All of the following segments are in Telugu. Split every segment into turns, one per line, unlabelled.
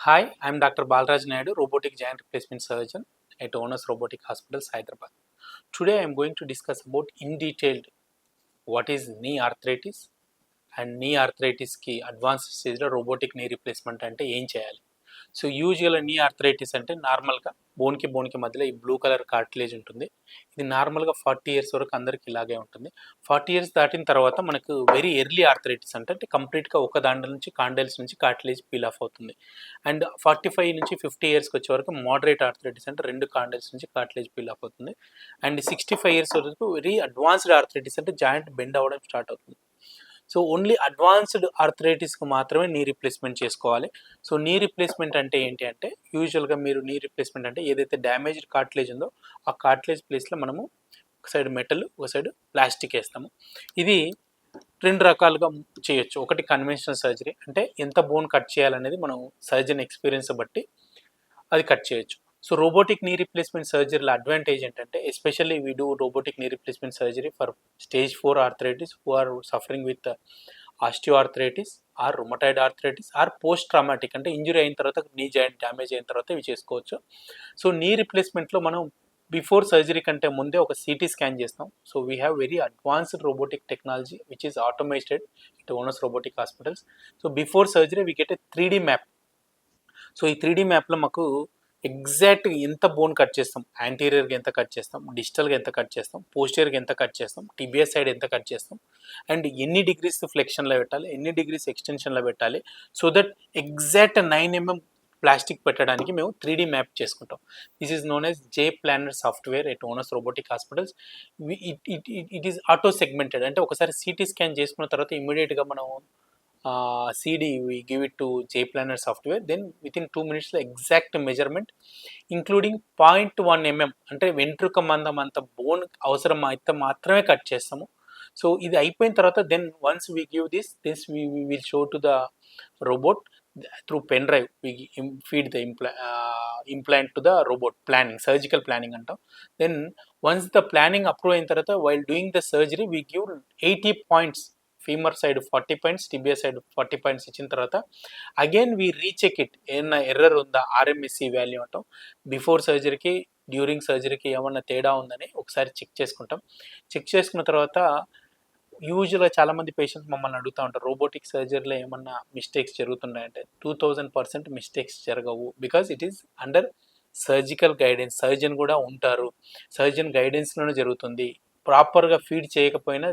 Hi, I'm Dr. Balraj Naidu, robotic joint replacement surgeon at Owners Robotic Hospitals, Hyderabad. Today I'm going to discuss about in detail what is knee arthritis and knee arthritis కి అడ్వాన్స్డ్ స్టేజ్లో రోబోటిక్ నీ రిప్లేస్మెంట్ అంటే ఏం చేయాలి. సో యూజువల్గా నీ ఆర్థరైటిస్ అంటే నార్మల్గా బోన్కి మధ్యలో ఈ బ్లూ కలర్ కార్టిలేజ్ ఉంటుంది. ఇది నార్మల్గా 40 years వరకు అందరికి ఇలాగే ఉంటుంది. 40 years దాటిన తర్వాత మనకు వెరీ ఎర్లీ ఆర్థరైటిస్ అంటే కంప్లీట్గా ఒక దాంట్లో నుంచి కాండైల్స్ నుంచి కార్టిలేజ్ పీల్ ఆఫ్ అవుతుంది. అండ్ 45 నుంచి 50 yearsకి వచ్చే వరకు మోడరేట్ ఆర్థరైటిస్ అంటే రెండు కాండైల్స్ నుంచి కార్టిలేజ్ పీల్ ఆఫ్ అవుతుంది. అండ్ 65 years వరకు వెరీ అడ్వాన్స్డ్ ఆర్థరైటిస్ అంటే జాయింట్ బెండ్ అవ్వడం స్టార్ట్ అవుతుంది. సో ఓన్లీ అడ్వాన్స్డ్ ఆర్థరైటిస్కి మాత్రమే నీ రిప్లేస్మెంట్ చేసుకోవాలి. సో నీ రిప్లేస్మెంట్ అంటే ఏంటి అంటే యూజువల్గా మీరు నీ రిప్లేస్మెంట్ అంటే ఏదైతే డ్యామేజ్డ్ కార్టిలేజ్ ఉందో ఆ కార్టిలేజ్ ప్లేస్లో మనము ఒక సైడ్ మెటల్ ఒక సైడ్ ప్లాస్టిక్ వేస్తాము. ఇది రెండు రకాలుగా చేయొచ్చు. ఒకటి కన్వెన్షనల్ సర్జరీ అంటే ఎంత బోన్ కట్ చేయాలనేది మనం సర్జన్ ఎక్స్పీరియన్స్ బట్టి అది కట్ చేయొచ్చు. సో రోబోటిక్ నీ రిప్లేస్మెంట్ సర్జరీల అడ్వాంటేజ్ ఏంటంటే especially we do robotic knee replacement surgery for stage 4 arthritis who are suffering with osteoarthritis or rheumatoid arthritis or post traumatic అంటే ఇంజురీ అయిన తర్వాత నీ జాయింట్ డ్యామేజ్ అయిన తర్వాత ఇవి చేసుకోవచ్చు. సో నీ రిప్లేస్మెంట్లో మనం బిఫోర్ సర్జరీ కంటే ముందే ఒక సిటీ స్కాన్ చేస్తాం. So we have very advanced robotic technology which is automated it owners robotic hospitals. So before surgery we get a 3D map. So ఈ 3D మ్యాప్లో మాకు ఎగ్జాక్ట్గా ఎంత బోన్ కట్ చేస్తాం, యాంటీరియర్గా ఎంత కట్ చేస్తాం, డిజిటల్గా ఎంత కట్ చేస్తాం, పోస్టీరియర్గా ఎంత కట్ చేస్తాం, టిబిఎస్ సైడ్ ఎంత కట్ చేస్తాం, అండ్ ఎన్ని డిగ్రీస్ ఫ్లెక్షన్లో పెట్టాలి, ఎన్ని డిగ్రీస్ ఎక్స్టెన్షన్లో పెట్టాలి, so that exact 9 mm plastic పెట్టడానికి మేము 3D మ్యాప్ చేసుకుంటాం. This is known as J planner software at Owners robotic hospitals. It is auto segmented అంటే ఒకసారి సిటీ స్కాన్ చేసుకున్న తర్వాత ఇమీడియట్గా మనం CD we give it to JPlanner software, then within 2 minutes the exact measurement including 0.1 mm అంటే వెంట్రుక మందం అంత బోన్ అవసరం అయితే మాత్రమే కట్ చేస్తాము. సో ఇది అయిపోయిన తర్వాత then once we give this we will show to the robot through pen drive. We feed the implant to the robot. Planning, surgical planning అంటాం. Then once the planning approve అయిన తర్వాత while doing the surgery we give 80 points. Femur side 40 points, tibia side 40 points ఇచ్చిన తర్వాత అగైన్ వీ రీచెక్ ఇట్ ఏమన్నా ఎర్రర్ ఉందా, ఆర్ఎంఎస్సి వాల్యూ అంటాం. బిఫోర్ సర్జరీకి డ్యూరింగ్ సర్జరీకి ఏమన్నా తేడా ఉందని ఒకసారి చెక్ చేసుకుంటాం. చెక్ చేసుకున్న తర్వాత యూజువల్గా చాలామంది పేషెంట్స్ మమ్మల్ని అడుగుతూ ఉంటారు రోబోటిక్ సర్జరీలో ఏమన్నా మిస్టేక్స్ జరుగుతున్నాయంటే 2000% మిస్టేక్స్ జరగవు. Because it is under surgical guidance. Surgeon కూడా ఉంటారు, సర్జన్ గైడెన్స్లోనే జరుగుతుంది. ప్రాపర్గా ఫీడ్ చేయకపోయినా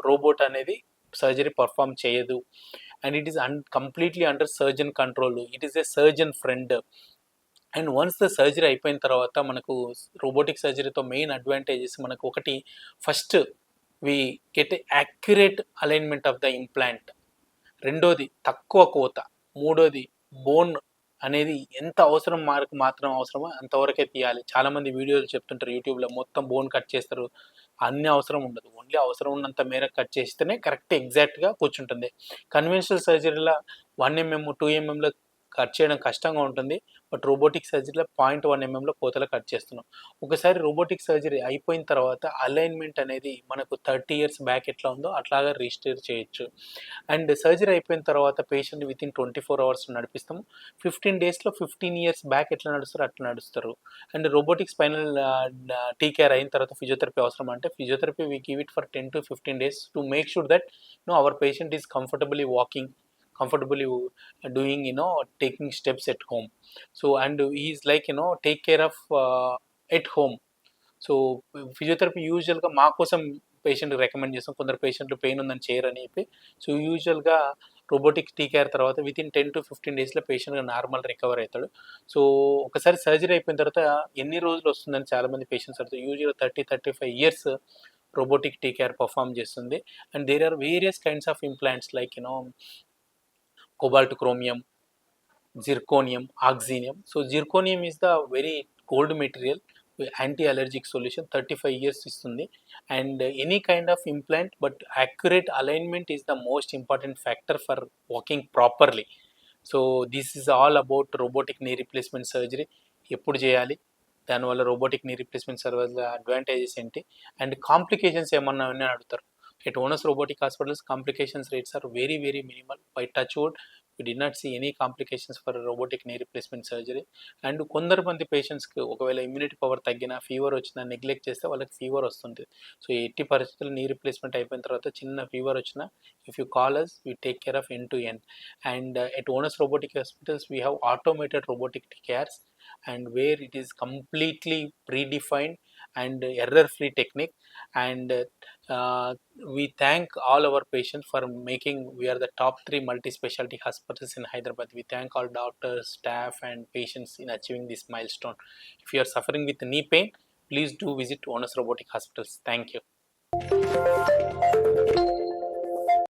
రోబోట్ అనేది సర్జరీ పర్ఫామ్ చేయదు. And it is completely under surgeon control. It is a surgeon friend. And once the surgery అయిపోయిన తర్వాత మనకు రోబోటిక్ సర్జరీతో మెయిన్ అడ్వాంటేజెస్ మనకు ఒకటి, first we get accurate alignment of the implant. రెండోది తక్కువ కోత. మూడోది బోన్ అనేది ఎంత అవసరం మాత్రం అవసరమో అంతవరకే తీయాలి. చాలామంది వీడియోలు చెప్తుంటారు యూట్యూబ్లో మొత్తం బోన్ కట్ చేస్తారు, అన్ని అవసరం ఉండదు. ఓన్లీ అవసరం ఉన్నంత మేర కట్ చేస్తేనే కరెక్ట్ ఎగ్జాక్ట్గా కూర్చుంటుంది. కన్వెన్షనల్ సర్జరీలో 1 mm 2 mmలో కట్ చేయడం కష్టంగా ఉంటుంది. బట్ రోబోటిక్ సర్జరీలో 0.1 mmలో కోతలు కట్ చేస్తున్నాం. ఒకసారి రోబోటిక్ సర్జరీ అయిపోయిన తర్వాత అలైన్మెంట్ అనేది మనకు 30 years బ్యాక్ ఎట్లా ఉందో అట్లాగా రీస్టోర్ చేయొచ్చు. అండ్ సర్జరీ అయిపోయిన తర్వాత patient within 24 hours నడిపిస్తాము. 15 daysలో 15 years back ఎట్లా నడుస్తారో అట్లా నడుస్తారు. అండ్ రోబోటిక్ స్పైనల్ టీకేర్ అయిన తర్వాత ఫిజియోథెరపీ అవసరం అంటే physiotherapy we give it for 10 to 15 days to make sure that hour patient is comfortably walking, comfortably doing taking steps at home. So and he is like take care of at home. So physiotherapy యూజువల్గా మా కోసం పేషెంట్కి రికమెండ్ చేస్తాం. కొందరు పేషెంట్లు పెయిన్ ఉందని చేయరని చెప్పి. సో యూజువల్గా రోబోటిక్ టీకేర్ తర్వాత వితిన్ 10 to 15 daysలో పేషెంట్ నార్మల్ రికవర్ అవుతాడు. సో ఒకసారి సర్జరీ అయిపోయిన తర్వాత ఎన్ని రోజులు వస్తుందని చాలామంది పేషెంట్స్ అడుగుతారు. యూజువల్గా 30-35 years రోబోటిక్ టీకేర్ పర్ఫామ్ చేస్తుంది. And there are various kinds of implants like cobalt chromium, zirconium, oxynium. So zirconium is the very gold material, anti-allergic solution, 35 years istundi. And any kind of implant, but accurate alignment is the most important factor for walking properly. So this is all about robotic knee replacement surgery. ఎప్పుడు చేయాలి, దానివల్ల robotic knee replacement service advantages ఏంటి, అండ్ కాంప్లికేషన్స్ ఏమన్నా అని అడుగుతారు. At Owners Robotic Hospitals, complications rates are very minimal. By touch wood, we did not see any complications for robotic knee replacement surgery. And కొందరు మంది పేషెంట్స్కి ఒకవేళ ఇమ్యూనిటీ పవర్ తగ్గినా ఫీవర్ వచ్చినా నెగ్లెక్ట్ చేస్తే వాళ్ళకి ఫీవర్ వస్తుంది. సో ఎట్టి పరిస్థితుల్లో నీ రీప్లేస్మెంట్ అయిపోయిన తర్వాత చిన్న ఫీవర్ వచ్చినా if you call us we take care of end to end. And at Onus robotic hospitals we have automated robotic cares and where it is completely predefined and error free technique. And we thank all our patients for making, we are the top 3 multi specialty hospitals in Hyderabad. We thank all doctors, staff and patients in achieving this milestone. If you are suffering with knee pain, please do visit Onus Robotic Hospitals. Thank you.